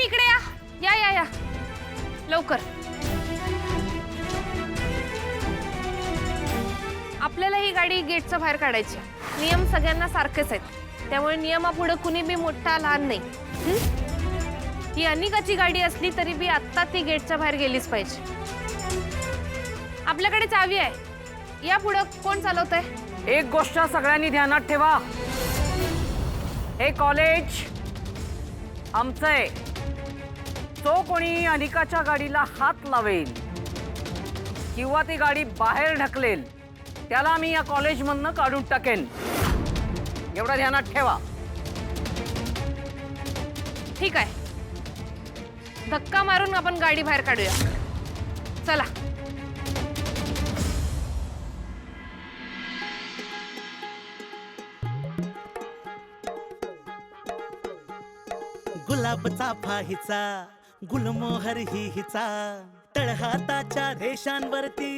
सगळ्यांनी इकडे या या या या लवकर. आपल्याला ही गाडी गेटच्या बाहेर काढायची. नियम सगळ्यांना सारखेच आहेत, त्यामुळे नियमापुढे कुणी बी मोठा लहान नाही. ही अनिकाची गाडी असली तरी बी आत्ता ती गेटच्या बाहेर गेलीच पाहिजे. आपल्याकडे चावी आहे. या पुढे कोण चालवतंय? एक गोष्ट सगळ्यांनी ध्यानात ठेवा, हे कॉलेज आमचं आहे. जो कोणी अनिकाच्या गाडीला हात लावेल किंवा ती गाडी बाहेर ढकलेल त्याला मी या कॉलेजमधनं काढून टाकेन. एवढं ध्यानात ठेवा. ठीक आहे, धक्का मारून आपण गाडी बाहेर काढूया. चला. गुलाब चाफा हिचा, गुलमोहर ही हिचा, तळहाताच्या रेषांवरती,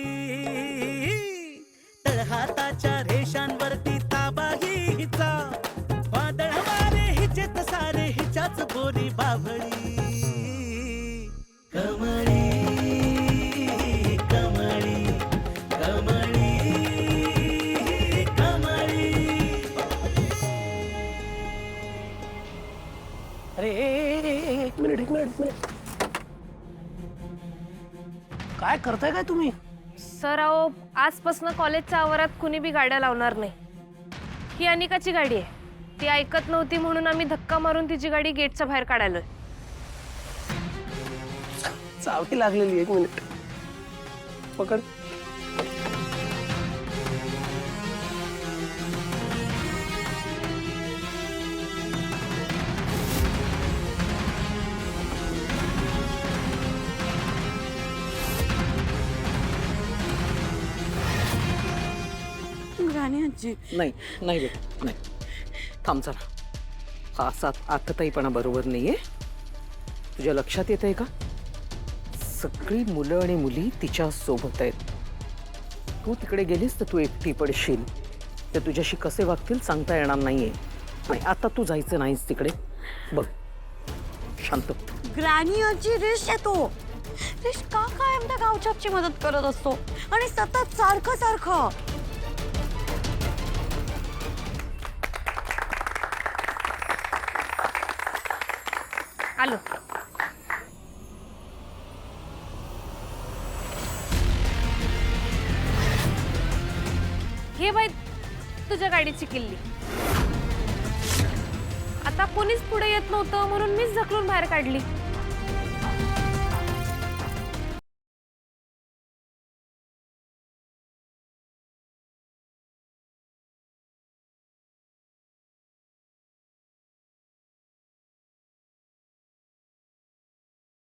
तळहाताच्या रेषांवरती ताबा ही हिचा. वादळ वारे हिचेत सारे हिच्याच बोली बाभळी. कमळी कमळी कमळी कमळी. अरे एक मिनिट. काय करताय काय तुम्ही? सर अहो, आजपासून कॉलेजच्या आवारात कुणी बी गाड्या लावणार नाही. ही अनिकाची गाडी आहे. ती ऐकत नव्हती म्हणून आम्ही धक्का मारून तिची गाडी गेटच्या बाहेर काढायलोय. चावी लागलेली. एक मिनिट पकड. नाही नाही बेटा, नाही. थांब जरा. हा असा आतताईपणा बरोबर नाहीये. तुझ्या लक्षात येत आहे का, सगळी मुलं आणि मुली तिच्या सोबत आहेत. तू तिकडे गेलीस तर तू एकटी पडशील. ते तुझ्याशी कसे वागतील सांगता येणार नाहीये. आणि आता तू जायचं नाहीस तिकडे. बघ शांत. ग्रॅनी आजी रिश येतो. रिश का कायम त्या गावच्याची मदत करत असतो आणि सतत सारखं सारखं. आलो. हे बाई तुझ्या गाडीची किल्ली. आता कोणीच पुढे येत नव्हतं म्हणून मीच ढकलून बाहेर काढली.